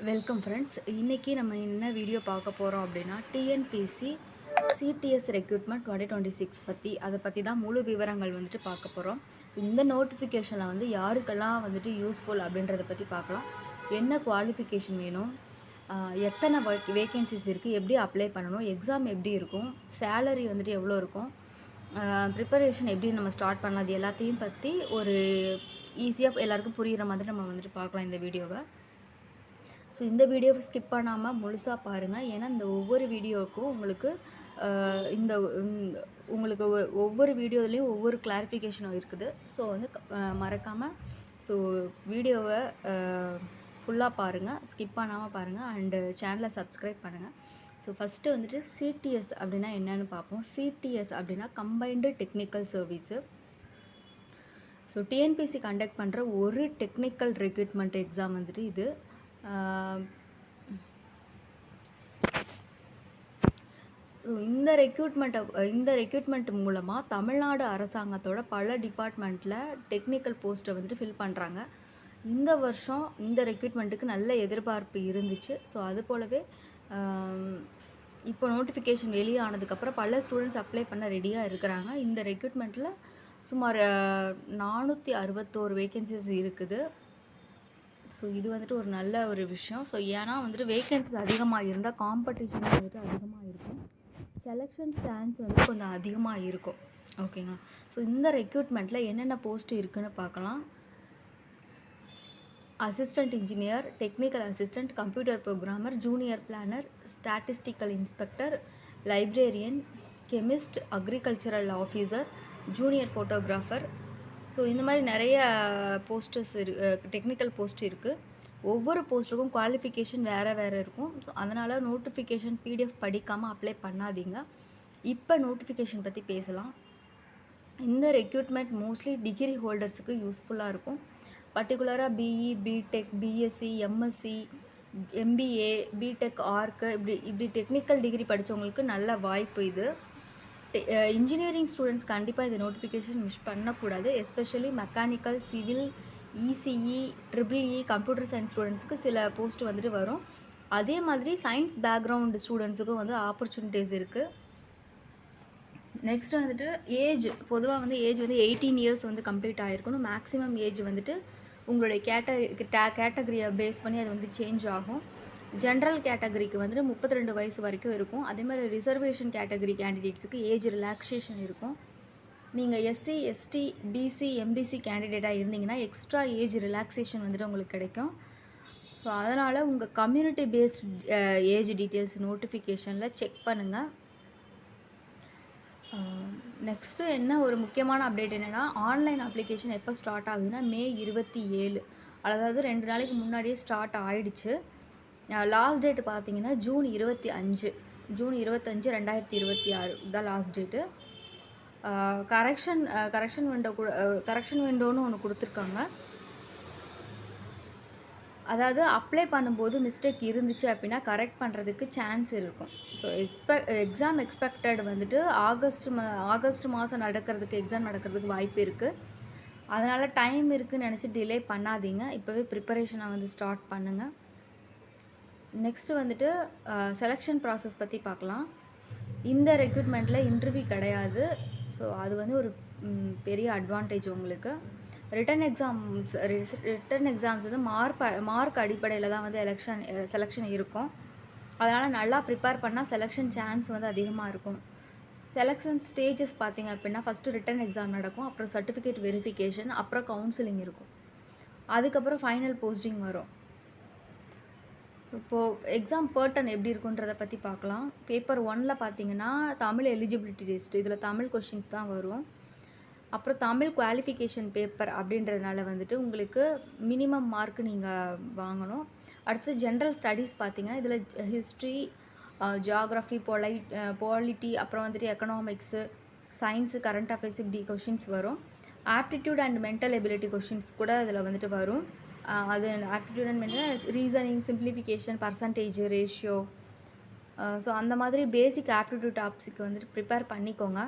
Welcome friends. இன்றைக்கி நம்ம என்ன வீடியோ பார்க்க போகிறோம் அப்படின்னா டிஎன்பிசி சிடிஎஸ் ரெக்ரூட்மெண்ட் 2026 அதை பற்றி தான் முழு விவரங்கள் வந்துட்டு பார்க்க போகிறோம். ஸோ இந்த நோட்டிஃபிகேஷனில் வந்து யாருக்கெல்லாம் வந்துட்டு யூஸ்ஃபுல் அப்படின்றத பற்றி பார்க்கலாம். என்ன குவாலிஃபிகேஷன் வேணும், எத்தனை வேகன்சிஸ் இருக்குது, எப்படி அப்ளை பண்ணணும், எக்ஸாம் எப்படி இருக்கும், சேலரி வந்துட்டு எவ்வளோ இருக்கும், ப்ரிப்பரேஷன் எப்படி நம்ம ஸ்டார்ட் பண்ணலாம், அது எல்லாத்தையும் பற்றி ஒரு ஈஸியாக எல்லாருக்கும் புரிகிற மாதிரி நம்ம வந்துட்டு பார்க்கலாம் இந்த வீடியோவை. ஸோ இந்த வீடியோவை ஸ்கிப் பண்ணாமல் முழுசாக பாருங்கள். ஏன்னா இந்த ஒவ்வொரு வீடியோவுக்கும் உங்களுக்கு ஒவ்வொரு வீடியோலையும் ஒவ்வொரு கிளாரிஃபிகேஷனும் இருக்குது. ஸோ வந்து மறக்காமல் வீடியோவை ஃபுல்லாக பாருங்கள், ஸ்கிப் பண்ணாமல் பாருங்கள் அண்டு சேனலை சப்ஸ்கிரைப் பண்ணுங்கள். ஸோ ஃபஸ்ட்டு வந்துட்டு சிடிஎஸ் அப்படின்னா என்னென்னு பார்ப்போம். சிடிஎஸ் அப்படின்னா combined technical service. So TNPSC conduct பண்ணுற ஒரு டெக்னிக்கல் ரெக்ரூட்மெண்ட் எக்ஸாம் வந்துட்டு இது. இந்த ரெக்ரூட்மெண்ட் மூலமாக தமிழ்நாடு அரசாங்கத்தோட பல டிபார்ட்மெண்ட்டில் டெக்னிக்கல் போஸ்ட்டை வந்துட்டு ஃபில் பண்ணுறாங்க. இந்த வருஷம் இந்த ரெக்ரூட்மெண்ட்டுக்கு நல்ல எதிர்பார்ப்பு இருந்துச்சு. ஸோ அது போலவே இப்போ நோட்டிஃபிகேஷன் வெளியே ஆனதுக்கப்புறம் பல ஸ்டூடெண்ட்ஸ் அப்ளை பண்ண ரெடியாக இருக்கிறாங்க. இந்த ரெக்ரூட்மெண்ட்டில் சுமார் 461 வேகன்சிஸ் இருக்குது. ஸோ இது வந்துட்டு ஒரு நல்ல ஒரு விஷயம். ஸோ ஏன்னா வந்துட்டு வேகன்சிஸ் அதிகமாக இருந்தால் காம்படிஷன் வந்துட்டு அதிகமாக இருக்கும், செலெக்ஷன் சான்ஸ் வந்து கொஞ்சம் அதிகமாக இருக்கும். ஓகேங்களா? ஸோ இந்த ரெக்ரூட்மெண்ட்டில் என்னென்ன போஸ்ட் இருக்குதுன்னு பார்க்கலாம். Assistant engineer, technical assistant, computer programmer, junior planar, statistical inspector, librarian, chemist, agricultural officer, junior photographer. So இந்த மாதிரி நிறைய போஸ்டர்ஸ் டெக்னிக்கல் போஸ்ட் இருக்குது. ஒவ்வொரு போஸ்ட்டுக்கும் குவாலிஃபிகேஷன் வேறு இருக்கும். ஸோ அதனால் நோட்டிஃபிகேஷன் பிடிஎஃப் படிக்காமல் அப்ளை பண்ணாதீங்க. இப்போ நோட்டிஃபிகேஷன் பற்றி பேசலாம். இந்த ரெக்ரூட்மெண்ட் மோஸ்ட்லி டிகிரி ஹோல்டர்ஸுக்கு யூஸ்ஃபுல்லாக இருக்கும். பர்டிகுலராக BE, BTech, BSc, MSc, MBA, BTech, ஆர்க்கு இப்படி டெக்னிக்கல் டிகிரி படித்தவங்களுக்கு நல்ல வாய்ப்பு இது. இன்ஜினியரிங் ஸ்டூடெண்ட்ஸ் கண்டிப்பாக இந்த நோட்டிஃபிகேஷன் மிஸ் பண்ணக்கூடாது. Especially mechanical, civil, ECE, triple E, computer science ஸ்டூடெண்ட்ஸுக்கு சில போஸ்ட் வந்துட்டு வரும். அதே மாதிரி சயின்ஸ் பேக்ரவுண்டு ஸ்டூடெண்ட்ஸுக்கும் வந்து ஆப்பர்ச்சுனிட்டிஸ் இருக்குது. நெக்ஸ்ட் வந்துட்டு பொதுவாக வந்து ஏஜ் வந்து 18 இயர்ஸ் வந்து கம்ப்ளீட் ஆகிருக்கணும். மேக்ஸிமம் ஏஜ் வந்துட்டு உங்களுடைய கேட்டகரியை பேஸ் பண்ணி அது வந்து சேஞ்ச் ஆகும். ஜென்ரல் கேட்டகரிக்கு வந்துட்டு 32 வயசு வரைக்கும் இருக்கும். அதே மாதிரி ரிசர்வேஷன் கேட்டகரி கேண்டிடேட்ஸுக்கு ஏஜ் ரிலாக்ஸேஷன் இருக்கும். நீங்கள் எஸ்சி, எஸ்டி, பிசி, எம்பிசி கேண்டிடேட்டாக இருந்தீங்கன்னா எக்ஸ்ட்ரா ஏஜ் ரிலாக்ஸேஷன் வந்துட்டு உங்களுக்கு கிடைக்கும். ஸோ அதனால் உங்கள் கம்யூனிட்டி பேஸ்ட் ஏஜ் டீட்டெயில்ஸ் நோட்டிஃபிகேஷனில் செக் பண்ணுங்கள். நெக்ஸ்ட்டு என்ன ஒரு முக்கியமான அப்டேட் என்னென்னா, ஆன்லைன் அப்ளிகேஷன் எப்போ ஸ்டார்ட் ஆகுதுன்னா மே 27, அதாவது 2 நாளைக்கு முன்னாடியே ஸ்டார்ட் ஆகிடுச்சு. லாஸ்ட் டேட்டு பார்த்தீங்கன்னா ஜூன் 25, 2026 தான் லாஸ்ட் டேட்டு. கரெக்ஷன் விண்டோன்னு ஒன்று கொடுத்துருக்காங்க. அதாவது அப்ளை பண்ணும்போது மிஸ்டேக் இருந்துச்சு அப்படின்னா கரெக்ட் பண்ணுறதுக்கு சான்ஸ் இருக்கும். ஸோ எக்ஸாம் எக்ஸ்பெக்டட் வந்துட்டு ஆகஸ்ட் மாதம் எக்ஸாம் நடக்கிறதுக்கு வாய்ப்பு இருக்குது. அதனால் டைம் இருக்குதுன்னு நினச்சி டிலே பண்ணாதீங்க. இப்போவே ப்ரிப்பரேஷனை வந்து ஸ்டார்ட் பண்ணுங்கள். நெக்ஸ்ட்டு வந்துட்டு செலெக்ஷன் ப்ராசஸ் பற்றி பார்க்கலாம். இந்த ரெக்ரூட்மெண்ட்டில் இன்டர்வியூ கிடையாது. ஸோ அது வந்து ஒரு பெரிய அட்வான்டேஜ் உங்களுக்கு. ரிட்டன் எக்ஸாம்ஸ் வந்து மார்க் அடிப்படையில் தான் வந்து செலெக்ஷன் இருக்கும். அதனால் நல்லா ப்ரிப்பேர் பண்ணால் செலெக்ஷன் சான்ஸ் வந்து அதிகமாக இருக்கும். செலெக்ஷன் ஸ்டேஜஸ் பார்த்திங்க அப்படின்னா ஃபஸ்ட்டு ரிட்டன் எக்ஸாம் நடக்கும், அப்புறம் சர்டிஃபிகேட் வெரிஃபிகேஷன், அப்புறம் கவுன்சிலிங் இருக்கும், அதுக்கப்புறம் ஃபைனல் போஸ்டிங் வரும். இப்போது எக்ஸாம் பேட்டர்ன் எப்படி இருக்குன்றதை பற்றி பார்க்கலாம். பேப்பர் 1ல் பார்த்தீங்கன்னா தமிழ் எலிஜிபிலிட்டி டெஸ்ட், இதில் தமிழ் கொஷின்ஸ் தான் வரும். அப்புறம் தமிழ் குவாலிஃபிகேஷன் பேப்பர் அப்படின்றதுனால வந்துட்டு உங்களுக்கு மினிமம் மார்க் நீங்கள் வாங்கணும். அடுத்து ஜென்ரல் ஸ்டடீஸ் பார்த்தீங்கன்னா இதில் ஹிஸ்ட்ரி, ஜியாகிரஃபி, பாலிட்டி, அப்புறம் வந்துட்டு எக்கனாமிக்ஸு, சயின்ஸு, கரண்ட் அஃபேர்ஸ் இப்படி கொஷின்ஸ் வரும். Aptitude and mental ability questions கூட இதில் வந்துட்டு வரும். அது aptitude and mental, reasoning, simplification, percentage, ratio, so அந்த மாதிரி பேசிக் ஆப்டிடியூட் டாபிக்ஸுக்கு வந்துட்டு ப்ரிப்பேர் பண்ணிக்கோங்க.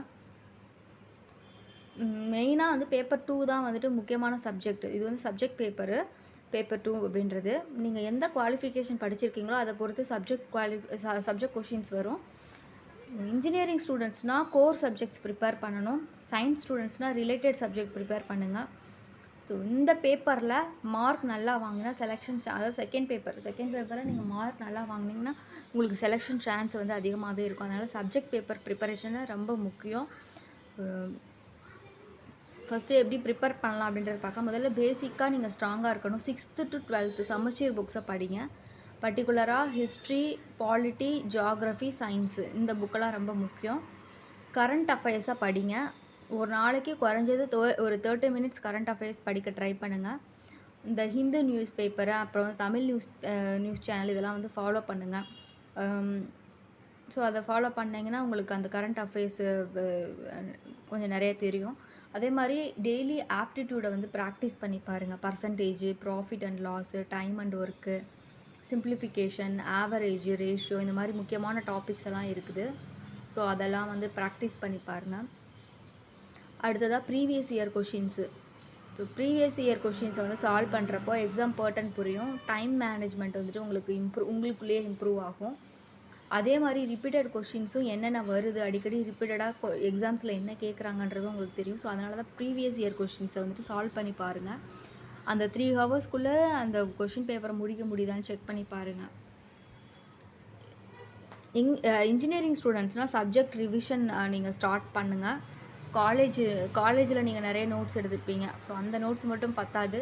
மெயினாக வந்து பேப்பர் 2 தான் வந்துட்டு முக்கியமான சப்ஜெக்ட். இது வந்து சப்ஜெக்ட் பேப்பரு. பேப்பர் 2 அப்படின்றது. நீங்கள் எந்த குவாலிஃபிகேஷன் படிச்சிருக்கீங்களோ அதை பொறுத்து சப்ஜெக்ட் கொஷின்ஸ் வரும். இன்ஜினியரிங் ஸ்டூடெண்ட்ஸ்னால் கோர் சப்ஜெக்ட்ஸ் ப்ரிப்பேர் பண்ணணும். சயின்ஸ் ஸ்டூடெண்ட்ஸ்னால் ரிலேட்டட் சப்ஜெக்ட் ப்ரிப்பேர் பண்ணுங்கள். ஸோ இந்த பேப்பரில் மார்க் நல்லா வாங்கினா அதாவது செகண்ட் பேப்பரில் நீங்கள் மார்க் நல்லா வாங்கினீங்கன்னா உங்களுக்கு செலெக்ஷன் சான்ஸ் வந்து அதிகமாகவே இருக்கும். அதனால் சப்ஜெக்ட் பேப்பர் ப்ரிப்பரேஷனை ரொம்ப முக்கியம். ஃபஸ்ட்டு எப்படி ப்ரிப்பேர் பண்ணலாம் அப்படின்றத பார்க்கலாம். முதல்ல பேசிக்காக நீங்கள் ஸ்ட்ராங்காக இருக்கணும். 6th to 12th சமச்சீர் புக்ஸை படிங்க. பர்டிகுலராக ஹிஸ்ட்ரி, பாலிட்டி, ஜியாகிரஃபி, சயின்ஸு இந்த புக்கெல்லாம் ரொம்ப முக்கியம். கரண்ட் அஃபேர்ஸை படிங்க. ஒரு நாளைக்கு குறைஞ்சது ஒரு 30 மினிட்ஸ் கரண்ட் அஃபேர்ஸ் படிக்க ட்ரை பண்ணுங்கள். இந்த ஹிந்து நியூஸ் பேப்பரு, அப்புறம் தமிழ் நியூஸ் சேனல் இதெல்லாம் வந்து ஃபாலோ பண்ணுங்கள். ஸோ அதை ஃபாலோ பண்ணிங்கன்னா உங்களுக்கு அந்த கரண்ட் அஃபேர்ஸு கொஞ்சம் நிறைய தெரியும். அதே மாதிரி டெய்லி ஆப்டிடியூடை வந்து ப்ராக்டிஸ் பண்ணி பாருங்கள். Percentage, profit and loss, time and work, simplification, average, ratio இந்த மாதிரி முக்கியமான டாபிக்ஸ் எல்லாம் இருக்குது. ஸோ அதெல்லாம் வந்து ப்ராக்டிஸ் பண்ணி பாருங்கள். அடுத்ததாக previous year questions. So previous year கொஷின்ஸை வந்து சால்வ் பண்ணுறப்போ எக்ஸாம் பேட்டர்ன் புரியும். டைம் மேனேஜ்மெண்ட் வந்துட்டு உங்களுக்குள்ளேயே இம்ப்ரூவ் ஆகும். அதே மாதிரி ரிப்பீட்டட் கொஷின்ஸும் என்னென்ன வருது, அடிக்கடி ரிப்பீட்டடாக எக்ஸாம்ஸில் என்ன கேட்குறாங்கன்றதும் உங்களுக்கு தெரியும். ஸோ அதனால தான் ப்ரீவியஸ் இயர் கொஷின்ஸை வந்துட்டு சால்வ் பண்ணி பாருங்கள். அந்த 3 ஹவர்ஸ்க்குள்ளே அந்த கொஷின் பேப்பரை முடிக்க முடியுதான்னு செக் பண்ணி பாருங்கள். இன்ஜினியரிங் ஸ்டூடெண்ட்ஸ்னால் சப்ஜெக்ட் ரிவிஷன் நீங்கள் ஸ்டார்ட் பண்ணுங்கள். காலேஜில் நீங்கள் நிறைய நோட்ஸ் எடுத்துருப்பீங்க. ஸோ அந்த நோட்ஸ் மட்டும் பத்தாது.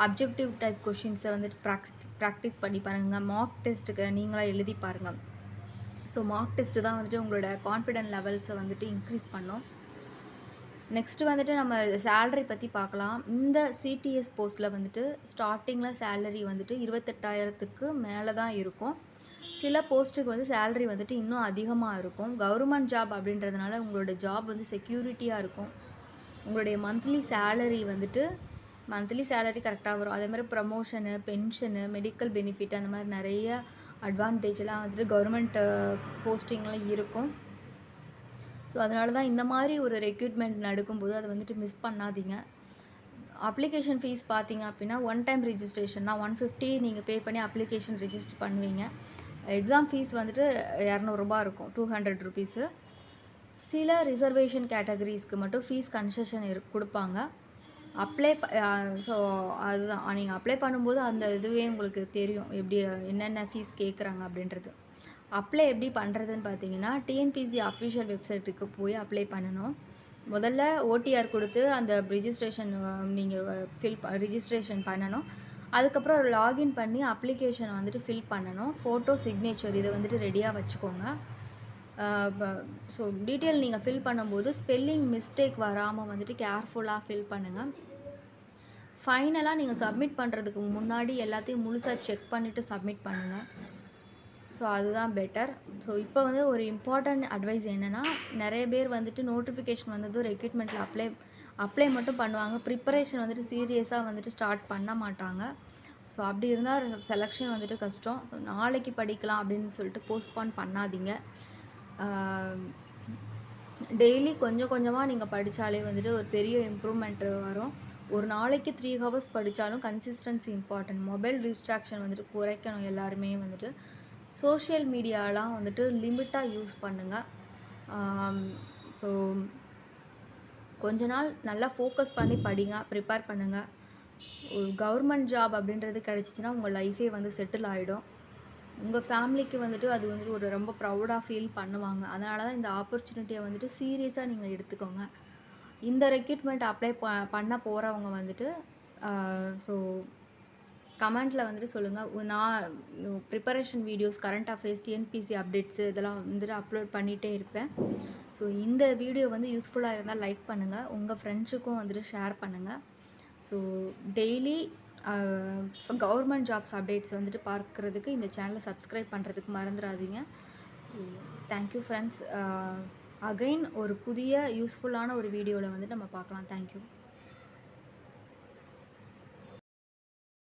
அப்ஜெக்டிவ் டைப் கொஷின்ஸை வந்துட்டு ப்ராக்டிஸ் பண்ணி பாருங்கள். மார்க் டெஸ்ட்டுக்கு நீங்களாக எழுதி பாருங்கள். ஸோ மார்க் டெஸ்ட்டு தான் வந்துட்டு உங்களோட கான்ஃபிடென்ட் லெவல்ஸை வந்துட்டு இன்க்ரீஸ் பண்ணும். நெக்ஸ்ட்டு வந்துட்டு நம்ம சேலரி பற்றி பார்க்கலாம். இந்த சிடிஎஸ் போஸ்ட்டில் வந்துட்டு ஸ்டார்டிங்கில் சேலரி வந்துட்டு 28,000க்கு மேலே தான் இருக்கும். சில போஸ்ட்டுக்கு வந்து சேலரி வந்துட்டு இன்னும் அதிகமாக இருக்கும். கவர்மெண்ட் ஜாப் அப்படின்றதுனால உங்களோட ஜாப் வந்து செக்யூரிட்டியாக இருக்கும். உங்களுடைய மந்த்லி சேலரி கரெக்டாக வரும். அதேமாதிரி ப்ரமோஷனு, பென்ஷனு, மெடிக்கல் பெனிஃபிட் அந்த மாதிரி நிறைய அட்வான்டேஜெலாம் வந்துட்டு கவர்மெண்ட் போஸ்டிங்லாம் இருக்கும். ஸோ அதனால தான் இந்த மாதிரி ஒரு ரெக்ரூட்மெண்ட் நடக்கும்போது அதை வந்துட்டு மிஸ் பண்ணாதீங்க. அப்ளிகேஷன் ஃபீஸ் பார்த்தீங்க அப்படின்னா ஒன் டைம் ரிஜிஸ்ட்ரேஷன் தான். 150 நீங்கள் பே பண்ணி அப்ளிகேஷன் ரிஜிஸ்டர் பண்ணுவீங்க. எக்ஸாம் ஃபீஸ் வந்துட்டு 200 ரூபா இருக்கும், 200 ருபீஸு. சில ரிசர்வேஷன் கேட்டகரிஸ்க்கு மட்டும் ஃபீஸ் கன்செஷன் கொடுப்பாங்க. ஸோ அதுதான் நீங்கள் அப்ளை பண்ணும்போது அந்த இதுவே உங்களுக்கு தெரியும் எப்படி என்னென்ன ஃபீஸ் கேட்குறாங்க அப்படின்றது. அப்ளை எப்படி பண்ணுறதுன்னு பார்த்தீங்கன்னா டிஎன்பிஎஸ்சி அஃபிஷியல் வெப்சைட்டுக்கு போய் அப்ளை பண்ணணும். முதல்ல ஓடிஆர் கொடுத்து அந்த நீங்கள் ரிஜிஸ்ட்ரேஷன் பண்ணணும். அதுக்கப்புறம் லாகின் பண்ணி அப்ளிகேஷனை வந்துட்டு ஃபில் பண்ணணும். ஃபோட்டோ, சிக்னேச்சர் இதை வந்துட்டு ரெடியாக வச்சுக்கோங்க. ஸோ டீட்டெயில் நீங்கள் ஃபில் பண்ணும்போது ஸ்பெல்லிங் மிஸ்டேக் வராமல் வந்துட்டு கேர்ஃபுல்லாக ஃபில் பண்ணுங்கள். ஃபைனலாக நீங்கள் சப்மிட் பண்ணுறதுக்கு முன்னாடி எல்லாத்தையும் முழுசாக செக் பண்ணிவிட்டு சப்மிட் பண்ணுங்கள். ஸோ அதுதான் பெட்டர். ஸோ இப்போ வந்து ஒரு இம்பார்ட்டண்ட் அட்வைஸ் என்னென்னா, நிறைய பேர் வந்துட்டு நோட்டிஃபிகேஷன் வந்ததும் ரெக்ரூட்மெண்ட்டில் அப்ளை மட்டும் பண்ணுவாங்க. ப்ரிப்பரேஷன் வந்துட்டு சீரியஸாக வந்துட்டு ஸ்டார்ட் பண்ண மாட்டாங்க. ஸோ அப்படி இருந்தால் செலெக்ஷன் வந்துட்டு கஷ்டம். ஸோ நாளைக்கு படிக்கலாம் அப்படின்னு சொல்லிட்டு போஸ்ட்பான் பண்ணாதீங்க. டெய்லி கொஞ்சம் கொஞ்சமாக நீங்கள் படித்தாலே வந்துட்டு ஒரு பெரிய இம்ப்ரூவ்மெண்ட்டு வரும். ஒரு நாளைக்கு 3 ஹவர்ஸ் படித்தாலும் கன்சிஸ்டன்சி இம்பார்ட்டன்ட். மொபைல் டிஸ்ட்ராக்ஷன் வந்துட்டு குறைக்கணும். எல்லாருமே வந்துட்டு சோஷியல் மீடியாலாம் வந்துட்டு லிமிட்டாக யூஸ் பண்ணுங்கள். ஸோ கொஞ்ச நாள் நல்லா ஃபோக்கஸ் பண்ணி படிங்க, ப்ரிப்பேர் பண்ணுங்கள். ஒரு கவர்மெண்ட் ஜாப் அப்படின்றது கிடச்சிச்சின்னா உங்கள் லைஃபே வந்து செட்டில் ஆகிடும். உங்கள் ஃபேமிலிக்கு வந்துட்டு அது வந்துட்டு ஒரு ரொம்ப ப்ரௌடாக ஃபீல் பண்ணுவாங்க. அதனால தான் இந்த ஆப்பர்ச்சுனிட்டியை வந்துட்டு சீரியஸாக நீங்கள் எடுத்துக்கோங்க. இந்த ரெக்ரூட்மெண்ட் அப்ளை பண்ண போகிறவங்க வந்துட்டு ஸோ கமெண்ட்டில் வந்துட்டு சொல்லுங்கள். நான் preparation videos, current affairs, TNPSC updates இதெல்லாம் வந்துட்டு அப்லோட் பண்ணிகிட்டே இருப்பேன். ஸோ இந்த வீடியோ வந்து யூஸ்ஃபுல்லாக இருந்தால் லைக் பண்ணுங்கள், உங்கள் ஃப்ரெண்ட்ஸுக்கும் வந்துட்டு ஷேர் பண்ணுங்கள். So daily government jobs updates வந்துட்டு பார்க்குறதுக்கு இந்த சேனலை சப்ஸ்கிரைப் பண்ணுறதுக்கு மறந்துடாதீங்க. Thank you friends. அகைன் ஒரு புதிய யூஸ்ஃபுல்லான ஒரு வீடியோவில் வந்துட்டு நம்ம பார்க்கலாம். தேங்க்யூ.